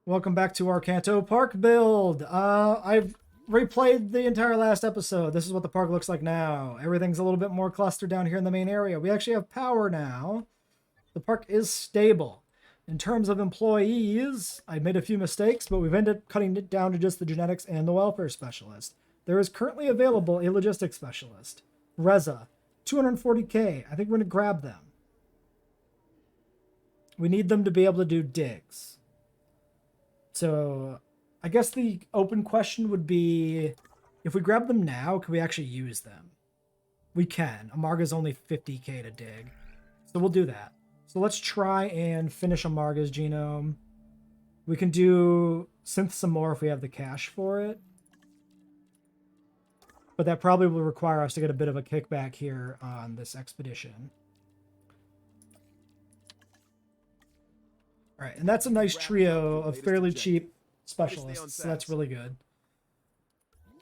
Welcome back to our Kanto Park build. I've replayed the entire last episode. This is what the park looks like now. Everything's a little bit more clustered down here in the main area. We actually have power now. The park is stable. In terms of employees, I made a few mistakes, but we've ended up cutting it down to just the genetics and the welfare specialist. There is currently available a logistics specialist. Reza, 240k. I think we're going to grab them. We need them to be able to do digs. So I guess the open question would be, if we grab them now, can we actually use them? We can. Amarga's only 50k to dig. So we'll do that. So let's try and finish Amarga's genome. We can do synth some more if we have the cash for it. But that probably will require us to get a bit of a kickback here on this expedition. All right, and that's a nice trio of fairly cheap specialists, so that's really good.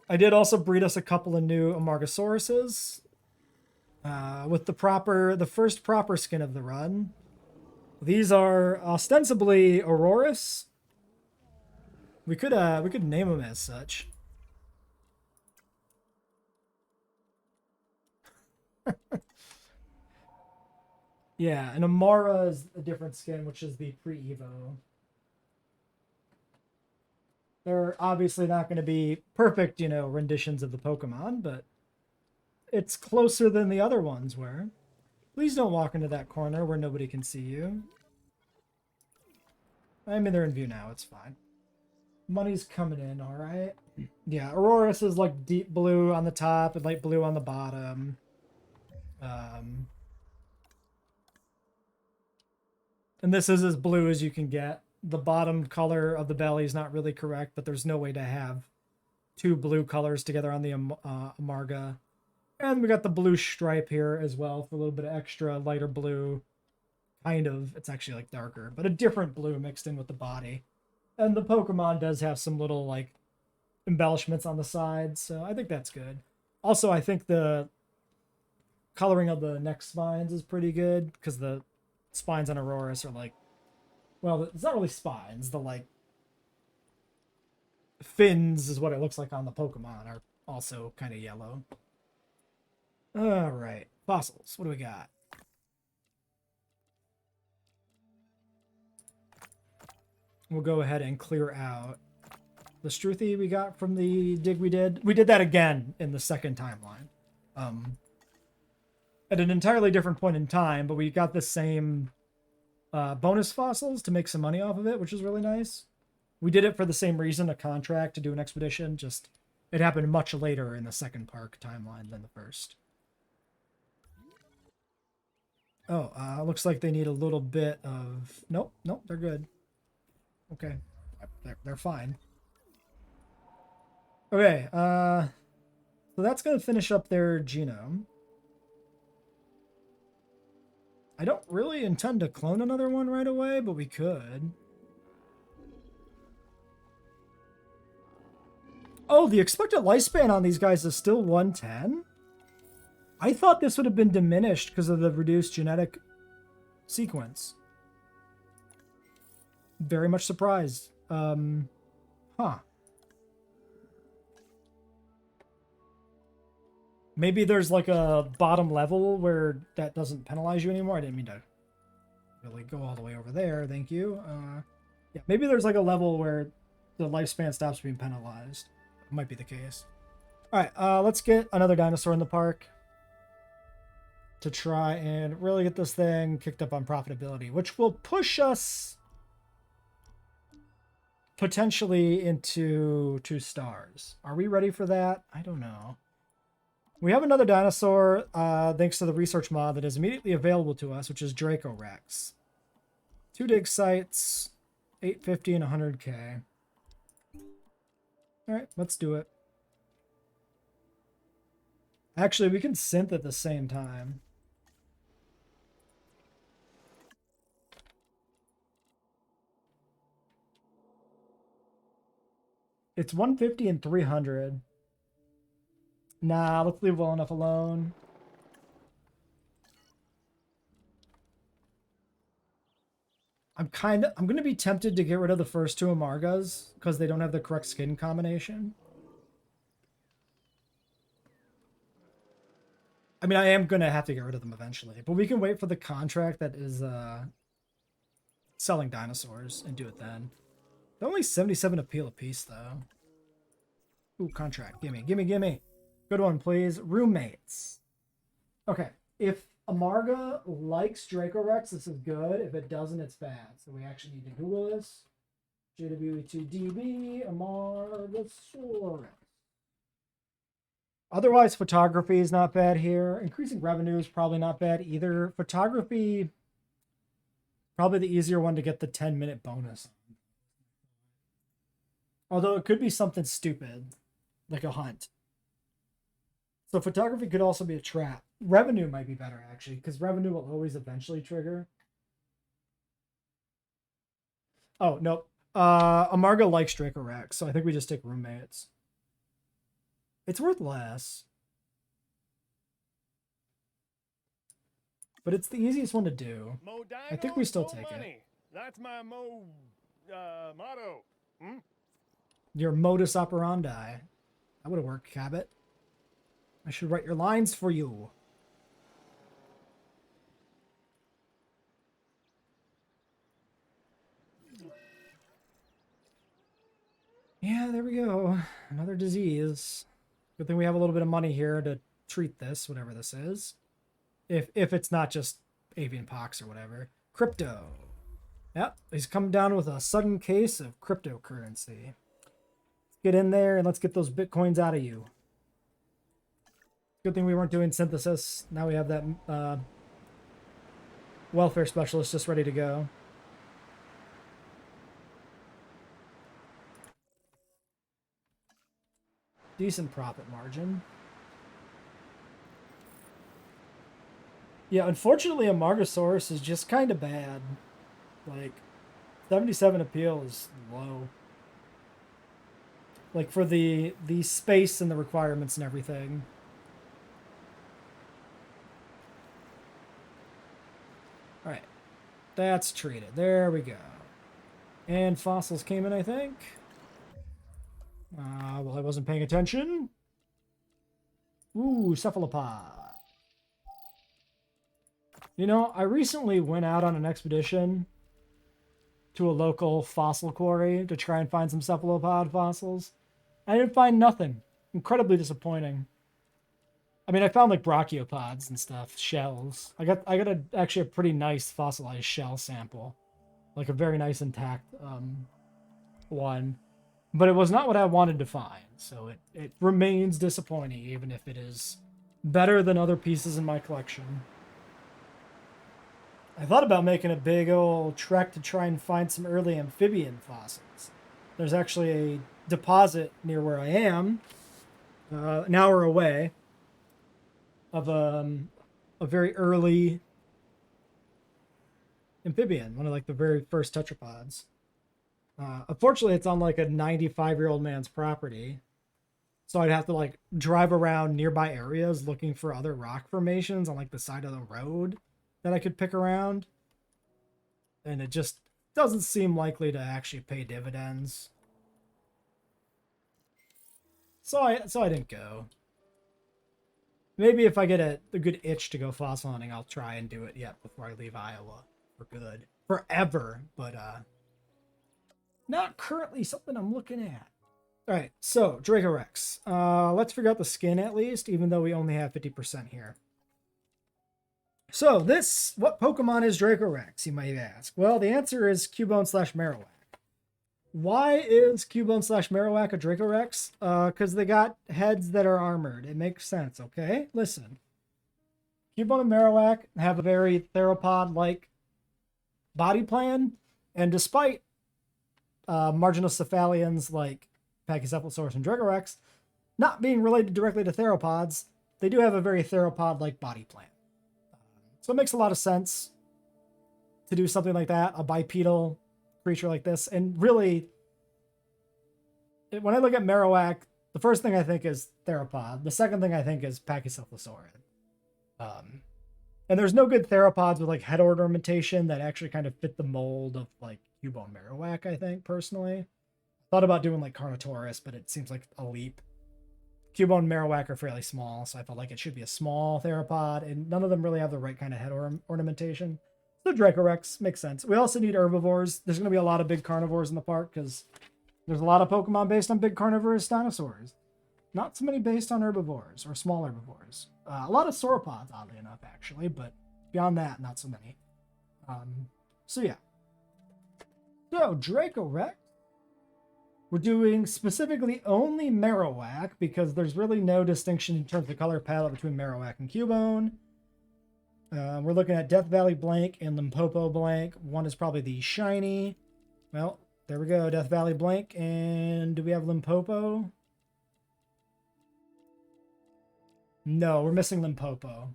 I did also breed us a couple of new Amargasauruses with the first proper skin of the run. These are ostensibly Auroras. We could name them as such. Yeah, and Amara is a different skin, which is the pre-Evo. They're obviously not going to be perfect, renditions of the Pokemon, but it's closer than the other ones were. Please don't walk into that corner where nobody can see you. I mean, they're in view now. It's fine. Money's coming in, all right? Yeah, Auroras is like deep blue on the top and light blue on the bottom. And this is as blue as you can get. The bottom color of the belly is not really correct, but there's no way to have two blue colors together on the Amarga. And we got the blue stripe here as well for a little bit of extra lighter blue. Kind of. It's actually like darker, but a different blue mixed in with the body. And the Pokemon does have some little like embellishments on the sides, so I think that's good. Also, I think the coloring of the neck spines is pretty good because the spines on Auroras are like, well, it's not really spines. The like fins is what it looks like on the Pokemon are also kind of yellow. All right, fossils. What do we got? We'll go ahead and clear out the Struthy we got from the dig we did. We did that again in the second timeline. At an entirely different point in time, but we got the same bonus fossils to make some money off of it, which is really nice. We did it for the same reason, a contract to do an expedition, just it happened much later in the second park timeline than the first. Oh, looks like they need a little bit of... Nope, they're good. Okay, they're fine. Okay, so that's going to finish up their genome. I don't really intend to clone another one right away, but we could. Oh, the expected lifespan on these guys is still 110? I thought this would have been diminished because of the reduced genetic sequence. Very much surprised. Huh. Maybe there's like a bottom level where that doesn't penalize you anymore. I didn't mean to really go all the way over there. Thank you. Yeah, maybe there's like a level where the lifespan stops being penalized. Might be the case. All right, let's get another dinosaur in the park to try and really get this thing kicked up on profitability, which will push us potentially into 2 stars. Are we ready for that? I don't know. We have another dinosaur, thanks to the research mod that is immediately available to us, which is Draco Rex. 2 dig sites, 850 and 100k. All right, let's do it. Actually, we can synth at the same time. It's 150 and 300. Nah, let's leave well enough alone. I'm going to be tempted to get rid of the first two Amargas because they don't have the correct skin combination. I mean, I am going to have to get rid of them eventually, but we can wait for the contract that is selling dinosaurs and do it then. They're only 77 appeal apiece, though. Ooh, contract. Gimme, gimme, gimme. Good one, please. Roommates. Okay. If Amarga likes Dracorex, this is good. If it doesn't, it's bad. So we actually need to Google this. JWE2 DB, Amargasaurus. Otherwise, photography is not bad here. Increasing revenue is probably not bad either. Photography, probably the easier one to get the 10-minute bonus. Although it could be something stupid, like a hunt. So photography could also be a trap. Revenue might be better, actually, because revenue will always eventually trigger. Oh, nope. Amarga likes Dracorex, so I think we just take roommates. It's worth less. But it's the easiest one to do. I think we still take it. That's my motto. Hmm? Your modus operandi. That would have worked, Cabot. I should write your lines for you. Yeah, there we go. Another disease. Good thing we have a little bit of money here to treat this, whatever this is. If it's not just avian pox or whatever. Crypto. Yep, he's come down with a sudden case of cryptocurrency. Let's get in there and let's get those bitcoins out of you. Good thing we weren't doing synthesis. Now we have that welfare specialist just ready to go. Decent profit margin. Yeah, unfortunately, Amargasaurus is just kind of bad. Like, 77 appeal is low. Like, for the space and the requirements and everything. Alright. That's treated. There we go. And fossils came in, I think. Well, I wasn't paying attention. Ooh, cephalopod. You know, I recently went out on an expedition to a local fossil quarry to try and find some cephalopod fossils. I didn't find nothing. Incredibly disappointing. I mean, I found like brachiopods and stuff, shells. I got actually a pretty nice fossilized shell sample, like a very nice intact one. But it was not what I wanted to find, so it remains disappointing, even if it is better than other pieces in my collection. I thought about making a big old trek to try and find some early amphibian fossils. There's actually a deposit near where I am, an hour away, of a very early amphibian, one of like the very first tetrapods. Unfortunately, it's on like a 95-year-old man's property. So I'd have to like drive around nearby areas looking for other rock formations on like the side of the road that I could pick around. And it just doesn't seem likely to actually pay dividends. So I didn't go. Maybe if I get a good itch to go fossil hunting, I'll try and do it yet before I leave Iowa for good. Forever, but not currently something I'm looking at. All right, so Dracorex. Let's figure out the skin at least, even though we only have 50% here. So what Pokemon is Dracorex, you might ask? Well, the answer is Cubone/Marowak. Why is Cubone/Marowak a Dracorex? Because they got heads that are armored. It makes sense, okay? Listen. Cubone and Marowak have a very theropod-like body plan, and despite marginocephalians like Pachycephalosaurus and Dracorex not being related directly to theropods, they do have a very theropod-like body plan. So it makes a lot of sense to do something like that, a bipedal creature like this. And really, when I look at Marowak, the first thing I think is theropod. The second thing I think is Pachycephalosaurid. And there's no good theropods with like head ornamentation that actually kind of fit the mold of like Cubone Marowak, I think, personally. Thought about doing like Carnotaurus, but it seems like a leap. Cubone Marowak are fairly small, so I felt like it should be a small theropod, and none of them really have the right kind of head ornamentation. So Dracorex makes sense. We also need herbivores. There's going to be a lot of big carnivores in the park because there's a lot of Pokemon based on big carnivorous dinosaurs. Not so many based on herbivores or small herbivores. A lot of sauropods, oddly enough, actually, but beyond that, not so many. So yeah. So Dracorex. We're doing specifically only Marowak because there's really no distinction in terms of color palette between Marowak and Cubone. We're looking at Death Valley Blank and Limpopo Blank. One is probably the shiny. Well, there we go. Death Valley Blank. And do we have Limpopo? No, we're missing Limpopo.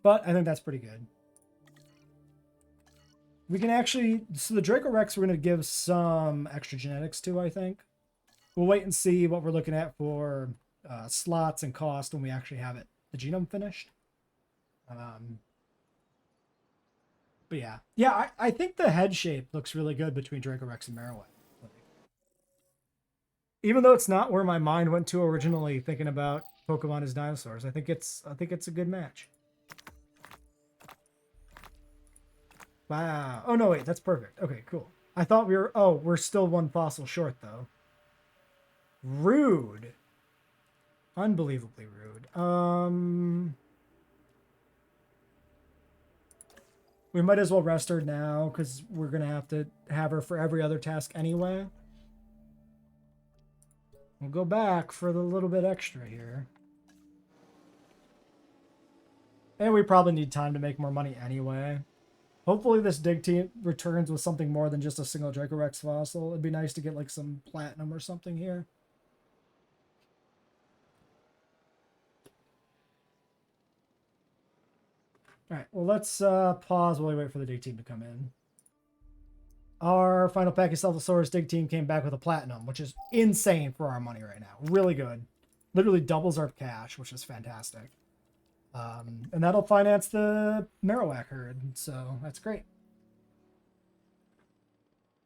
But I think that's pretty good. We can actually... So the Dracorex we're going to give some extra genetics to, I think. We'll wait and see what we're looking at for slots and cost when we actually have it, the genome finished. But yeah. Yeah, I think the head shape looks really good between Dracorex and Marowak. Even though it's not where my mind went to originally thinking about Pokemon as dinosaurs, I think it's a good match. Wow. Oh no, wait, that's perfect. Okay, cool. I thought we were we're still one fossil short though. Rude. Unbelievably rude. We might as well rest her now because we're gonna have her for every other task anyway. We'll go back for the little bit extra here. And we probably need time to make more money anyway. Hopefully this dig team returns with something more than just a single Dracorex fossil. It'd be nice to get like some platinum or something here. Alright, well let's pause while we wait for the dig team to come in. Our final Pachycephalosaurus dig team came back with a platinum, which is insane for our money right now. Really good. Literally doubles our cash, which is fantastic. And that'll finance the Marowak herd, so that's great.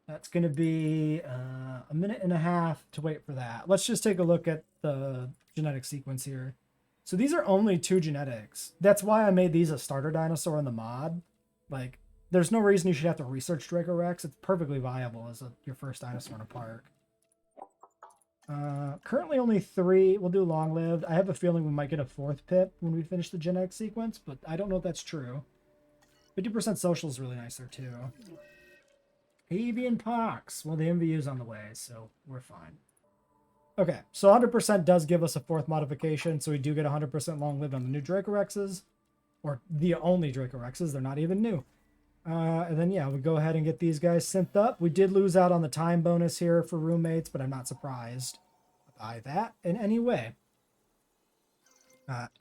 That's going to be a minute and a half to wait for that. Let's just take a look at the genetic sequence here. So these are only 2 genetics. That's why I made these a starter dinosaur in the mod. Like, there's no reason you should have to research Dracorex. It's perfectly viable as your first dinosaur in a park. Currently only 3. We'll do long-lived. I have a feeling we might get a 4th pip when we finish the genetic sequence, but I don't know if that's true. 50% social is really nice there, too. Avian pox. Well, the MVU's on the way, so we're fine. Okay, so 100% does give us a 4th modification, so we do get 100% long-lived on the new Dracorexes. Or the only Dracorexes. They're not even new. And then, yeah, we go ahead and get these guys synthed up. We did lose out on the time bonus here for roommates, but I'm not surprised by that in any way.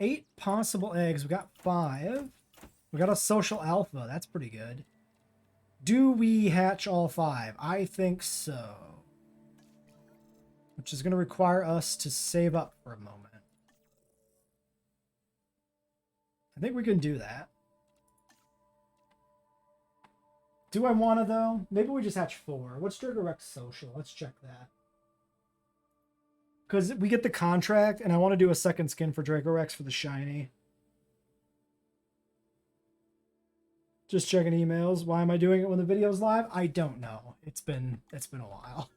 8 possible eggs. We got 5. We got a social alpha. That's pretty good. Do we hatch all 5? I think so. Which is going to require us to save up for a moment. I think we can do that. Do I want to, though? Maybe we just hatch 4. What's Dracorex social? Let's check that. Because we get the contract, and I want to do a second skin for Dracorex for the shiny. Just checking emails. Why am I doing it when the video's live? I don't know. It's been a while.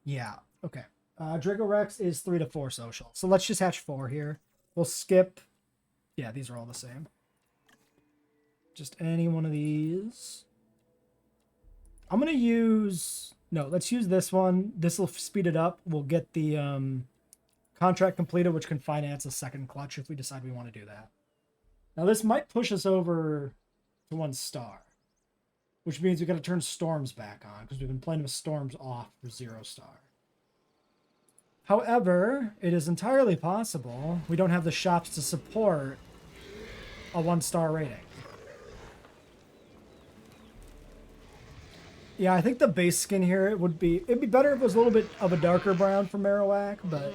Yeah. Okay. Dracorex is 3 to 4 social. So let's just hatch 4 here. We'll skip. Yeah, these are all the same. Just any one of these. I'm going to use... No, let's use this one. This will speed it up. We'll get the contract completed, which can finance a second clutch if we decide we want to do that. Now, this might push us over to 1 star, which means we've got to turn storms back on because we've been playing with storms off for 0 star. However, it is entirely possible we don't have the shops to support a 1 star rating. Yeah, I think the base skin here it'd be better if it was a little bit of a darker brown for Marowak, but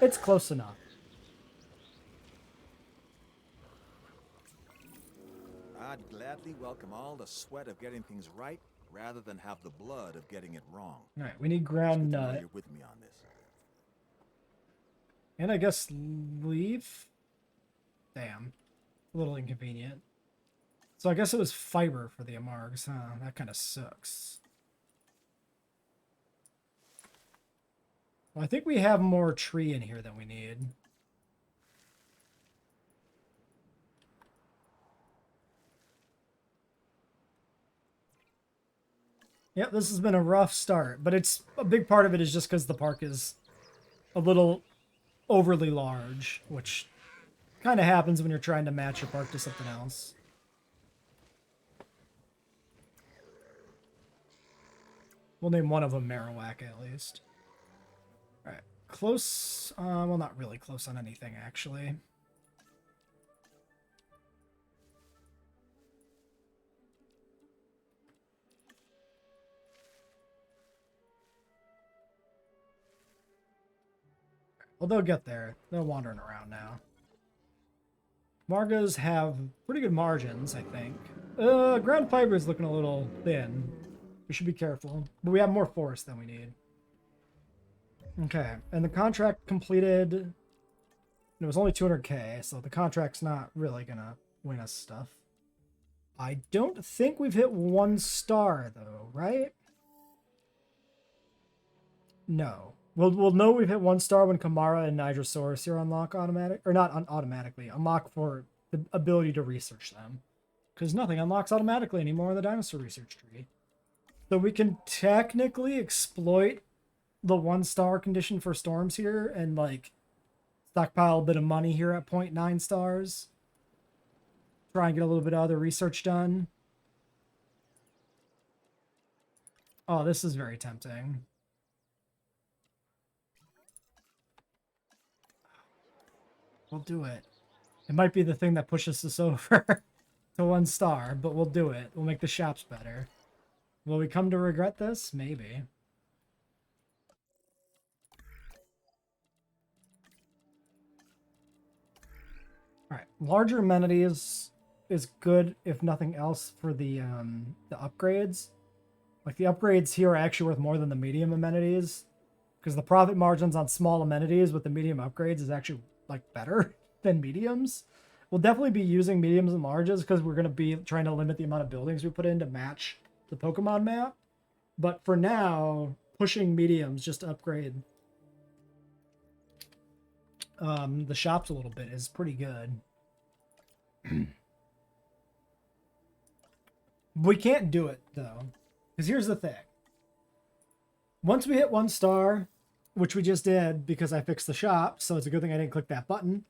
it's close enough. gladly welcome all the sweat of getting things right rather than have the blood of getting it wrong. All right, we need It's ground good to know nut. you're with me on this. And I guess leaf? Damn. A little inconvenient. So I guess it was fiber for the Amargs, huh? That kind of sucks. Well, I think we have more tree in here than we need. Yep, this has been a rough start, but it's a big part of it is just because the park is a little overly large, which kind of happens when you're trying to match your park to something else. We'll name one of them Marowak at least. All right, close. Well, not really close on anything actually. Well, they'll get there. They're wandering around now. Margos have pretty good margins, I think. Ground fiber is looking a little thin. We should be careful. But we have more forest than we need. Okay, and the contract completed. It was only 200k, so the contract's not really gonna win us stuff. I don't think we've hit 1 star, though, right? No. We'll know we've hit 1 star when Kamara and Nigrosaurus here unlock automatic, or not automatically, unlock for the ability to research them. Because nothing unlocks automatically anymore in the dinosaur research tree. So we can technically exploit the 1 star condition for storms here and like stockpile a bit of money here at 0.9 stars. Try and get a little bit of other research done. Oh, this is very tempting. We'll do it. It might be the thing that pushes us over to 1 star, but we'll do it. We'll make the shops better. Will we come to regret this? Maybe. Alright, larger amenities is good, if nothing else, for the upgrades. Like, the upgrades here are actually worth more than the medium amenities, because the profit margins on small amenities with the medium upgrades is actually, like, better than mediums. We'll definitely be using mediums and larges, because we're going to be trying to limit the amount of buildings we put in to match the Pokemon map. But for now, pushing mediums just to upgrade the shops a little bit is pretty good. We can't do it, though. Because here's the thing. Once we hit 1 star, which we just did because I fixed the shop, so it's a good thing I didn't click that button,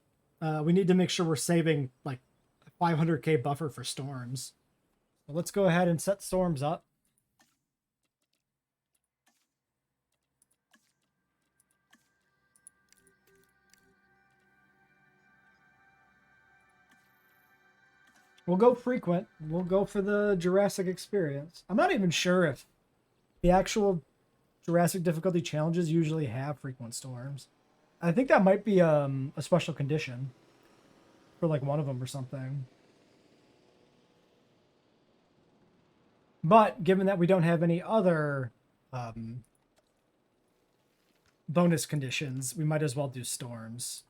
we need to make sure we're saving like 500k buffer for storms. So let's go ahead and set storms up. We'll go frequent. We'll go for the Jurassic experience. I'm not even sure if the actual Jurassic difficulty challenges usually have frequent storms. I think that might be a special condition for like one of them or something. But given that we don't have any other bonus conditions, we might as well do storms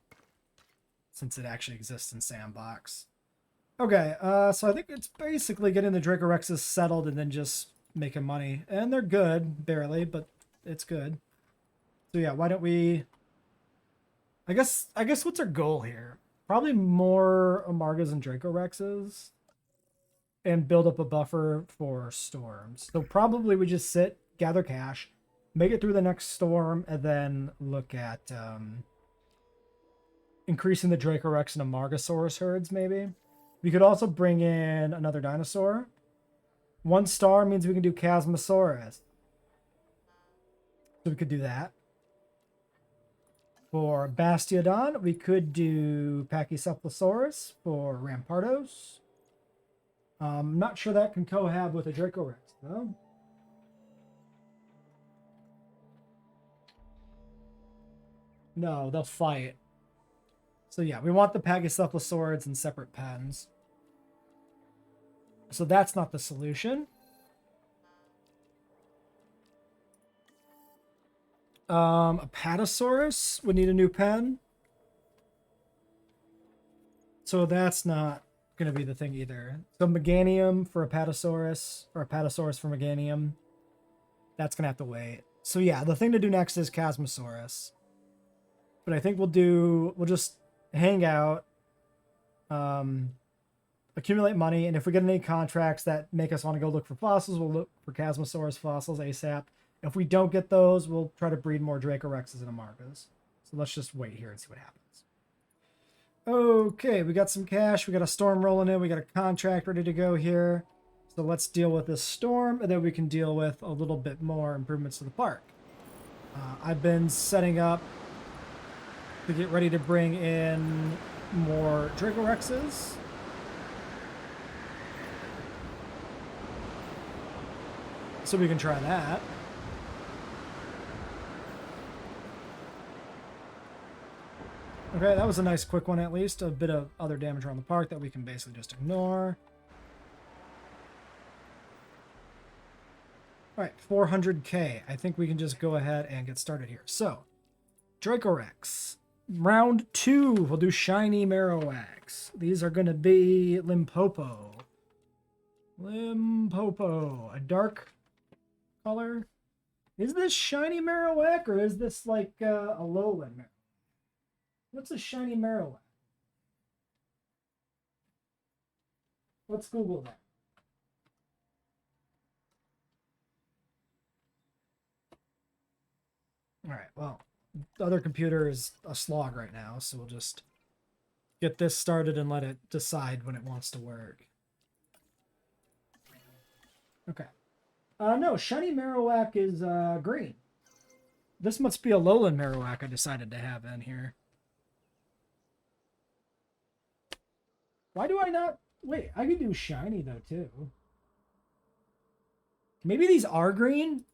since it actually exists in Sandbox. Okay, so I think it's basically getting the Dracorexes settled and then just making money. And they're good, barely, but it's good. So yeah, why don't we... I guess what's our goal here? Probably more Amargas and Dracorexes. And build up a buffer for storms. So probably we just sit, gather cash, make it through the next storm, and then look at increasing the Dracorex and Amargasaurus herds, maybe. We could also bring in another dinosaur. 1 star means we can do Chasmosaurus. So we could do that. For Bastiodon, we could do Pachycephalosaurus for Rampardos. I'm not sure that can cohab with a Dracorex, though. No, they'll fight. So yeah, we want the Pachycephalosaurids in separate pens. So that's not the solution. Apatosaurus would need a new pen. So that's not going to be the thing either. So Meganium for Apatosaurus, or Apatosaurus for Meganium. That's going to have to wait. So yeah, the thing to do next is Chasmosaurus. But I think we'll just hang out, accumulate money, and if we get any contracts that make us want to go look for fossils, we'll look for Chasmosaurus fossils ASAP. If we don't get those, we'll try to breed more Dracorexes and Amargas. So let's just wait here and see what happens. Okay, we got some cash. We got a storm rolling in. We got a contract ready to go here. So let's deal with this storm, and then we can deal with a little bit more improvements to the park. I've been setting up to get ready to bring in more Dragorexes. So we can try that. Okay, that was a nice quick one at least. A bit of other damage around the park that we can basically just ignore. All right, 400k. I think we can just go ahead and get started here. So, Dracorex. Round 2, we'll do Shiny Marowak. These are going to be Limpopo. Limpopo. A dark color. Is this Shiny Marowak or is this like a lowland Marowak? What's a Shiny Marowak? Let's Google that. All right, well, the other computer is a slog right now, so we'll just get this started and let it decide when it wants to work. Okay. No, Shiny Marowak is green. This must be a lowland Marowak I decided to have in here. Why do I not... Wait, I could do shiny, though, too. Maybe these are green?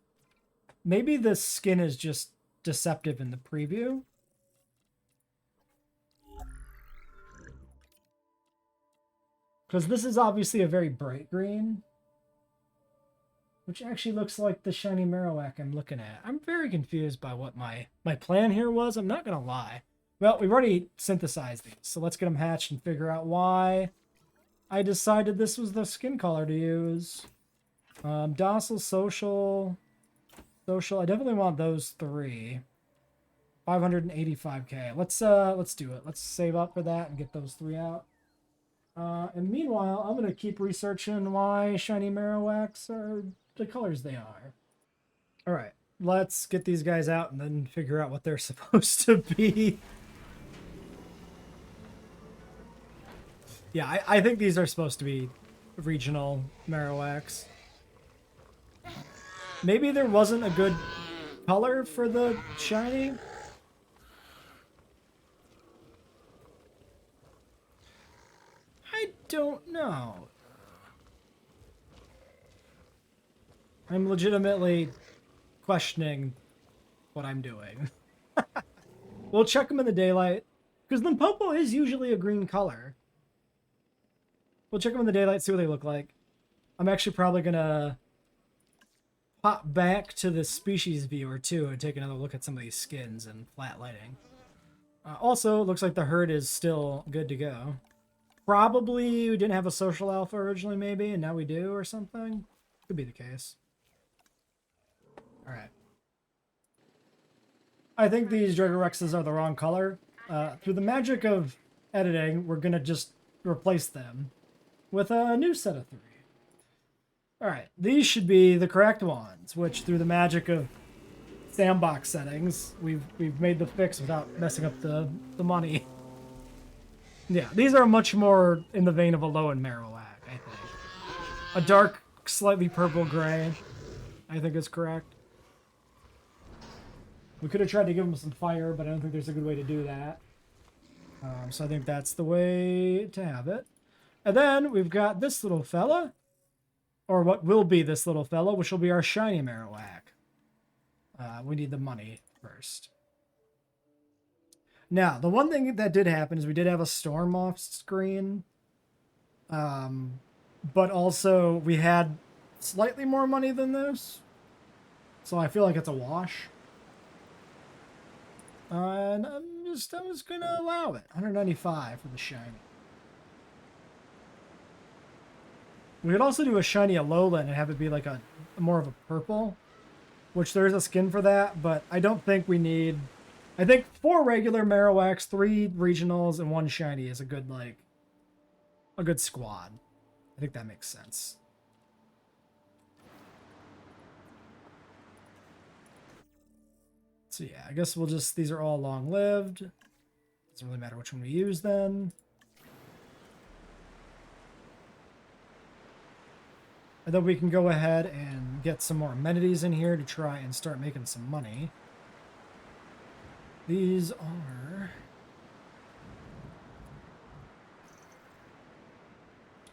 Maybe the skin is just deceptive in the preview. Because this is obviously a very bright green. Which actually looks like the Shiny Marowak I'm looking at. I'm very confused by what my plan here was. I'm not going to lie. Well, we've already synthesized these, so let's get them hatched and figure out why I decided this was the skin color to use. Docile, social. I definitely want those 3. 585k. Let's do it. Let's save up for that and get those 3 out. And meanwhile, I'm gonna keep researching why Shiny Marowaks are the colors they are. All right, let's get these guys out and then figure out what they're supposed to be. Yeah, I think these are supposed to be regional Marowaks. Maybe there wasn't a good color for the shiny. I don't know. I'm legitimately questioning what I'm doing. We'll check them in the daylight, because Limpopo is usually a green color. We'll check them in the daylight, see what they look like. I'm actually probably going to pop back to the species viewer, too, and take another look at some of these skins and flat lighting. Also, it looks like the herd is still good to go. Probably we didn't have a social alpha originally, maybe, and now we do, or something. Could be the case. Alright. I think these Dragorexes are the wrong color. Through the magic of editing, we're going to just replace them with a new set of 3. Alright, these should be the correct ones, which through the magic of sandbox settings, we've made the fix without messing up the money. Yeah, these are much more in the vein of a Lowen Marowak, I think. A dark, slightly purple-gray, I think is correct. We could have tried to give them some fire, but I don't think there's a good way to do that. So I think that's the way to have it. And then we've got this little fella, or what will be this little fella, which will be our Shiny Marowak. We need the money first. Now, the one thing that did happen is we did have a storm off screen. but also we had slightly more money than this. So I feel like it's a wash. And I was gonna allow it. 195 for the shiny. We could also do a shiny Alolan and have it be like a more of a purple, which there is a skin for that, but I don't think we need. I think 4 regular Marowaks, 3 regionals, and 1 shiny is a good squad. I think that makes sense. So yeah, I guess we'll just, these are all long-lived. Doesn't really matter which one we use then. And then we can go ahead and get some more amenities in here to try and start making some money. These are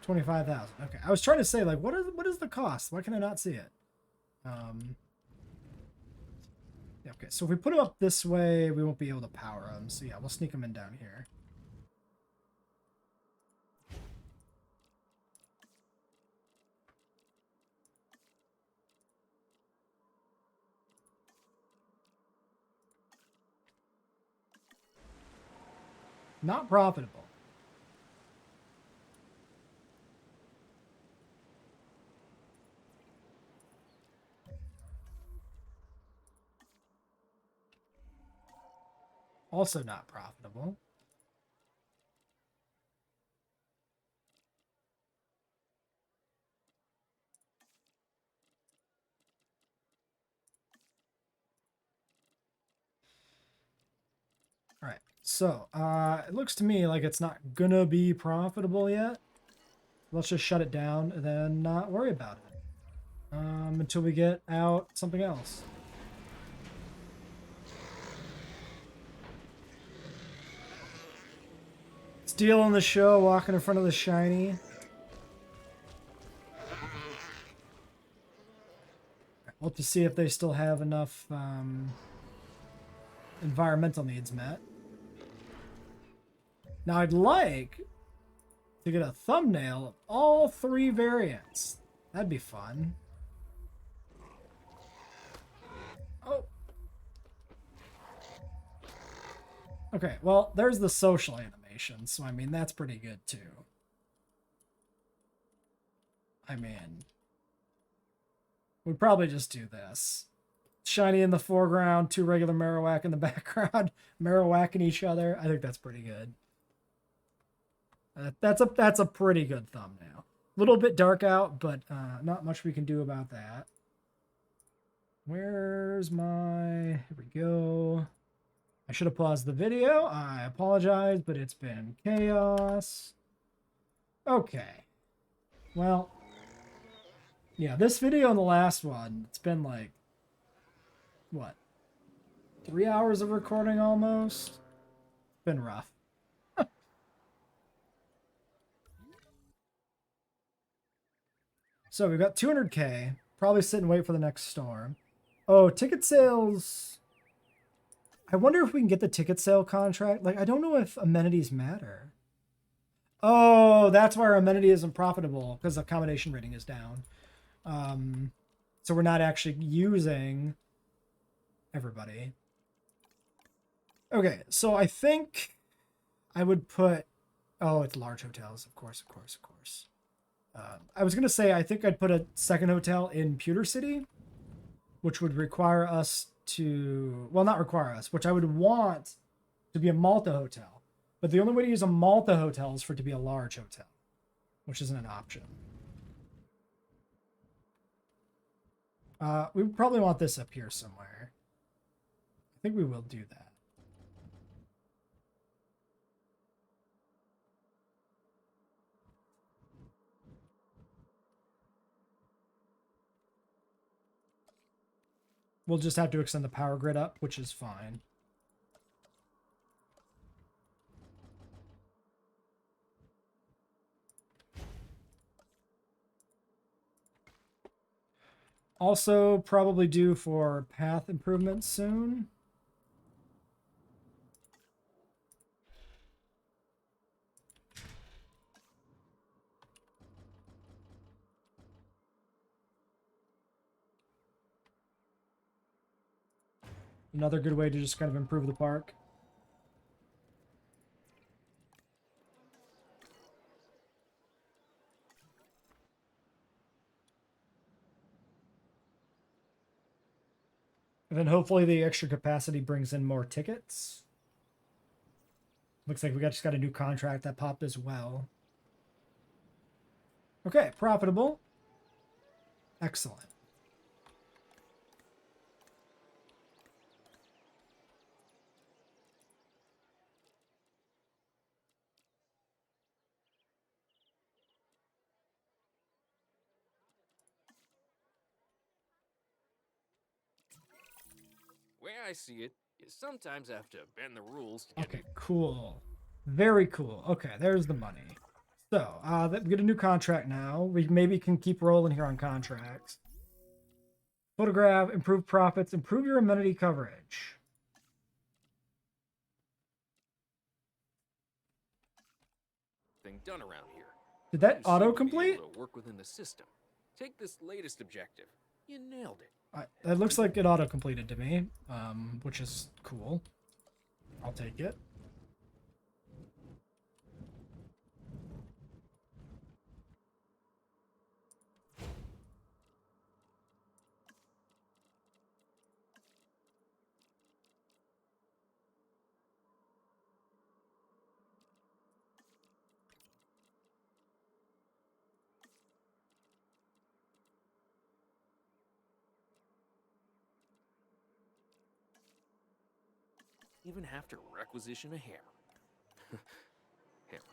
25,000. Okay, I was trying to say, like, what is the cost? Why can I not see it? Yeah, okay, so if we put them up this way, we won't be able to power them. So yeah, we'll sneak them in down here. Not profitable. Also not profitable. All right, so it looks to me like it's not gonna be profitable yet. Let's just shut it down and then not worry about it until we get out something else. Stealing the show, walking in front of the shiny. We'll have to see if they still have enough environmental needs met. Now I'd like to get a thumbnail of all 3 variants. That'd be fun. Oh. Okay, well, there's the social animation, so I mean, that's pretty good too. I mean, we'd probably just do this. Shiny in the foreground, 2 regular Marowak in the background, Marowak in each other. I think that's pretty good. That's a pretty good thumbnail. A little bit dark out, but not much we can do about that. Where's my... Here we go. I should have paused the video. I apologize, but it's been chaos. Okay. Well, yeah, this video and the last one, it's been like, what, 3 hours of recording almost? It's been rough. So we've got 200K. Probably sit and wait for the next storm. Oh, ticket sales. I wonder if we can get the ticket sale contract. Like, I don't know if amenities matter. Oh, that's why our amenity isn't profitable, because the accommodation rating is down. So we're not actually using everybody. Okay, so I think I would put... Oh, it's large hotels. Of course. I was going to say, I think I'd put a second hotel in Pewter City, which would require us to... Well, not require us, which I would want to be a Malta hotel. But the only way to use a Malta hotel is for it to be a large hotel, which isn't an option. We would probably want this up here somewhere. I think we will do that. We'll just have to extend the power grid up, which is fine. Also, probably due for path improvements soon. Another good way to just kind of improve the park. And then hopefully the extra capacity brings in more tickets. Looks like we just got a new contract that popped as well. Okay, profitable. Excellent. Way I see it, you sometimes have to bend the rules to get Okay, cool. Very cool. Okay, there's the money. So, we get a new contract now. We maybe can keep rolling here on contracts. Photograph, improve profits, improve your amenity coverage. thing done around here. Did that You seem to be auto-complete? able to work within the system. Take this latest objective. You nailed it. It looks like it auto-completed to me, which is cool. I'll take it. Even have to requisition a hammer. Hammer.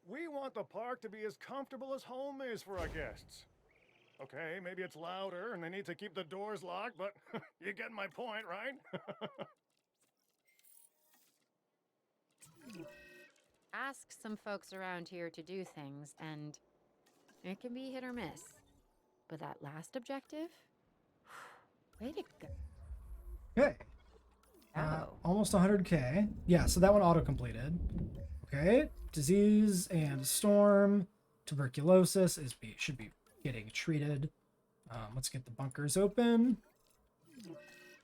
We want the park to be as comfortable as home is for our guests. Okay, maybe it's louder and they need to keep the doors locked, but you get my point, right? Ask some folks around here to do things, and it can be hit or miss. But that last objective? Way to go. Okay. Oh. Almost 100k. Yeah, so that one auto-completed. Okay. Disease and storm. Tuberculosis should be getting treated. Let's get the bunkers open.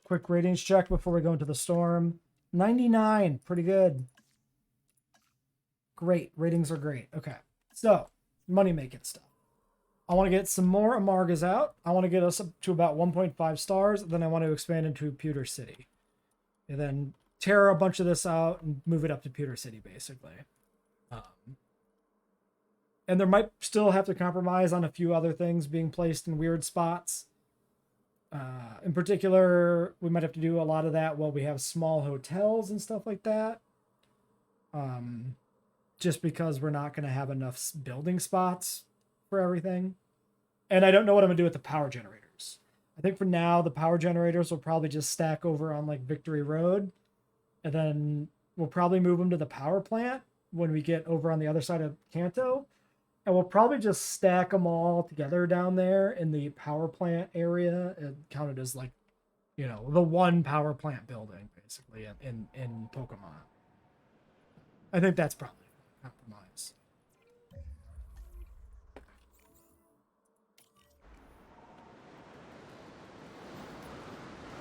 Quick ratings check before we go into the storm. 99. Pretty good. Great. Ratings are great. Okay. So, money-making stuff. I want to get some more Amargas out. I want to get us up to about 1.5 stars. Then I want to expand into Pewter City. And then tear a bunch of this out and move it up to Pewter City, basically. And there might still have to compromise on a few other things being placed in weird spots. In particular, we might have to do a lot of that while we have small hotels and stuff like that. Just because we're not going to have enough building spots for everything. And I don't know what I'm going to do with the power generators. I think for now, the power generators will probably just stack over on like Victory Road. And then we'll probably move them to the power plant when we get over on the other side of Kanto. And we'll probably just stack them all together down there in the power plant area and count it as like, you know, the one power plant building basically in Pokemon. I think that's probably a compromise.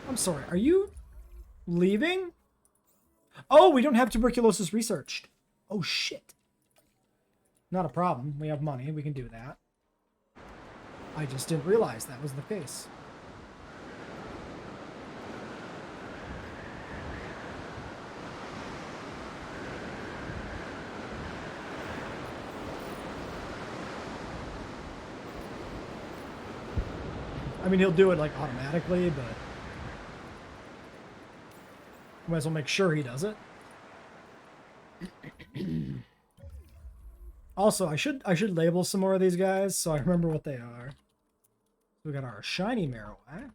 I'm sorry, are you leaving? Oh, we don't have tuberculosis researched. Oh, shit. Not a problem. We have money. We can do that. I just didn't realize that was the case. I mean, he'll do it like automatically, but might as well make sure he does it. Also, I should label some more of these guys so I remember what they are. We got our shiny Marowak,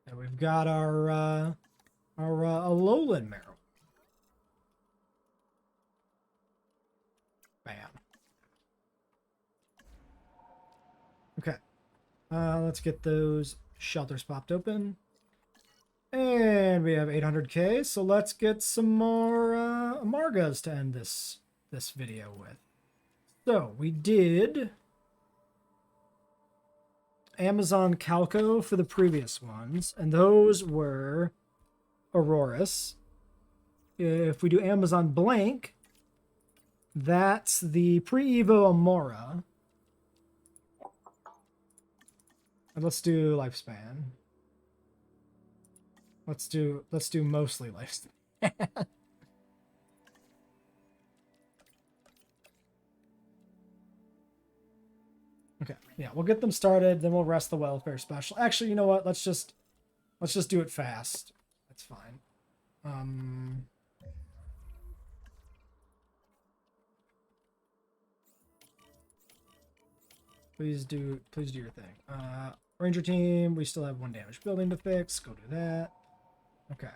and we've got our Alolan Marowak. Bam. Okay. Let's get those shelters popped open. And we have 800k, so let's get some more Amargas to end this video with. So we did Amazon Calco for the previous ones, and those were Auroras. If we do Amazon Blank, that's the pre-Evo Amora. And let's do Lifespan. Let's do mostly Lifespan. Okay, yeah, we'll get them started, then we'll rest the welfare special. Actually, you know what? Let's just do it fast. That's fine. Please do your thing. Ranger team, we still have 1 damaged building to fix. Go do that. Okay.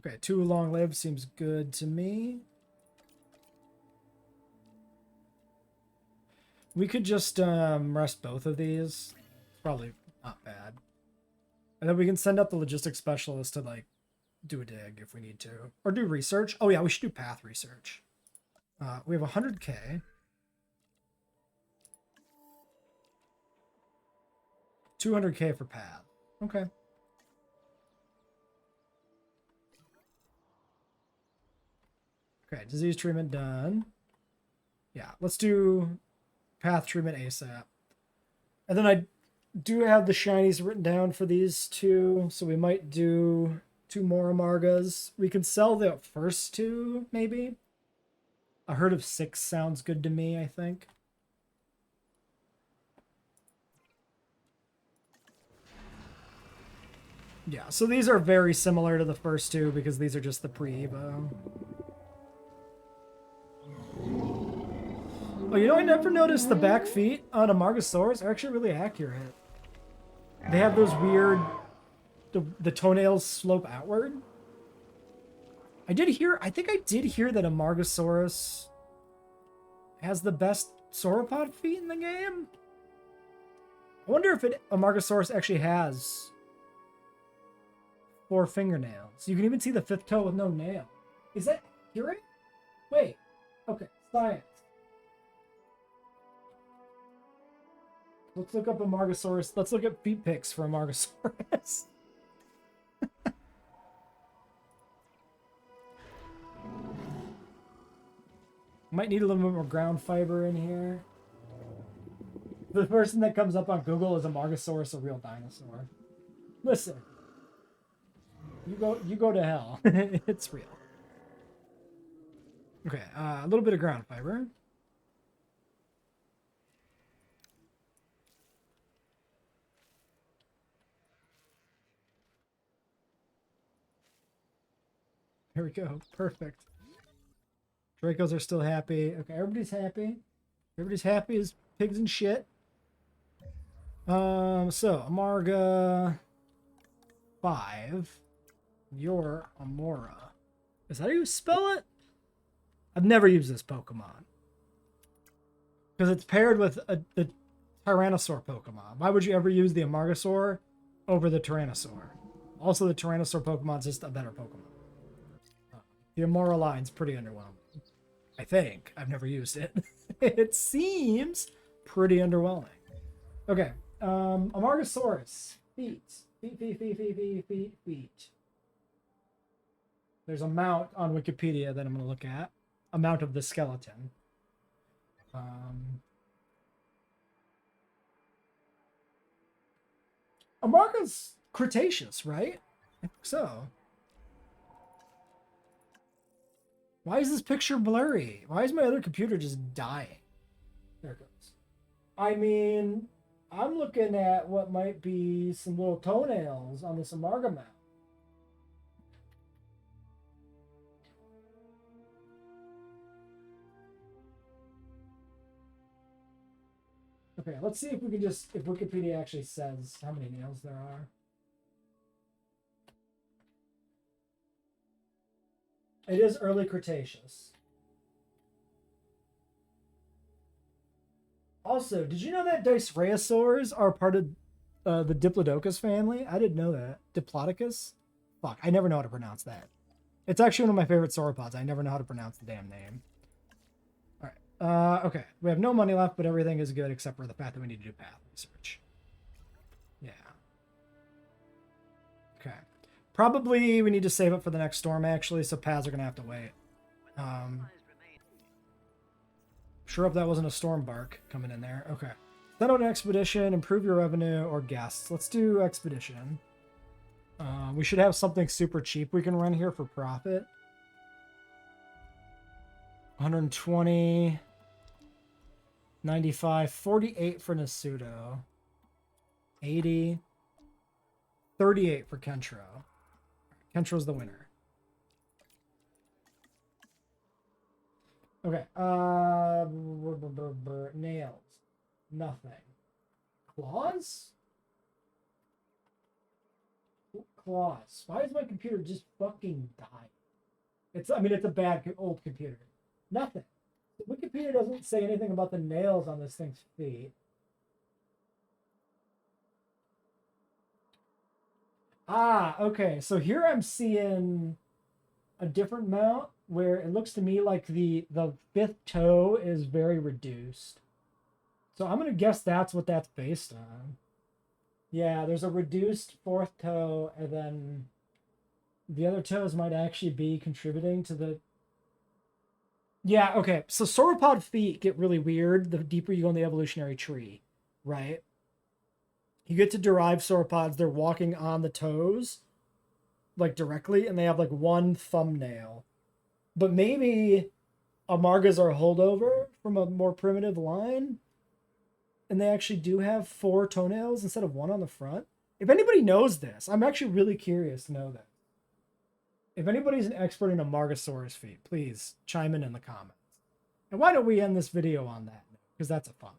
Okay, 2 long lived seems good to me. We could just rest both of these. Probably not bad. And then we can send up the logistics specialist to like do a dig if we need to. Or do research. Oh yeah, we should do path research. We have 100k. 200k for path. Okay. Okay, disease treatment done. Yeah, let's do path treatment ASAP. And then I do have the shinies written down for these 2, so we might do 2 more Amargas. We can sell the first 2, maybe. A herd of 6 sounds good to me, I think. Yeah, so these are very similar to the first 2 because these are just the pre-Evo. Oh, you know, I never noticed the back feet on Amargasaurus are actually really accurate. They have those weird... The toenails slope outward. I think I did hear that Amargasaurus has the best sauropod feet in the game. I wonder if Amargasaurus actually has 4 fingernails. You can even see the 5th toe with no nail. Is that accurate? Wait. Okay, science. Let's look up Amargasaurus. Let's look at feet pics for Amargasaurus. Might need a little bit more ground fiber in here. The person that comes up on Google is Amargasaurus, a real dinosaur. Listen. You go to hell. It's real. Okay, a little bit of ground fiber. There we go. Perfect. Dracos are still happy. Okay, everybody's happy. Everybody's happy as pigs and shit. So Amarga 5. You're Amora. Is that how you spell it? I've never used this Pokemon. Because it's paired with the Tyrannosaur Pokemon. Why would you ever use the Amargasaur over the Tyrannosaur? Also, the Tyrannosaur Pokemon's just a better Pokemon. The Amora line's pretty underwhelming. I think. I've never used it. It seems pretty underwhelming. Okay. Amargasaurus. Feet. Feet. There's a mount on Wikipedia that I'm going to look at. A mount of the skeleton. Amarga's Cretaceous, right? I think so. Why is this picture blurry? Why is my other computer just dying? There it goes. I mean, I'm looking at what might be some little toenails on this Amarga map. Okay, let's see if we can if Wikipedia actually says how many nails there are. It is early Cretaceous. Also, did you know that Dicerasaurs are part of the Diplodocus family? I didn't know that. Diplodocus? Fuck, I never know how to pronounce that. It's actually one of my favorite sauropods. I never know how to pronounce the damn name. Okay, we have no money left, but everything is good except for the fact that we need to do path research. Yeah. Okay. Probably we need to save it for the next storm, actually, so paths are going to have to wait. Sure hope that wasn't a storm bark coming in there. Okay. Send out an expedition, improve your revenue, or guests. Let's do expedition. We should have something super cheap we can run here for profit. 120, 95, 48 for Nasudo, 80, 38 for Kentro. Kentro's the winner. Okay. Nails. Nothing. Claws? Claws. Why is my computer just fucking dying? It's a bad old computer. Nothing. Wikipedia doesn't say anything about the nails on this thing's feet. Ah, okay. So here I'm seeing a different mount where it looks to me like the fifth toe is very reduced. So I'm going to guess that's what that's based on. Yeah, there's a reduced fourth toe, and then the other toes might actually be contributing to the... Yeah, okay. So sauropod feet get really weird the deeper you go in the evolutionary tree, right? You get to derive sauropods, they're walking on the toes, like directly, and they have like one thumbnail. But maybe Amargas are a holdover from a more primitive line, and they actually do have 4 toenails instead of 1 on the front. If anybody knows this, I'm actually really curious to know that. If anybody's an expert in Amargasaurus feet, please chime in the comments. And why don't we end this video on that? Because that's a fun one.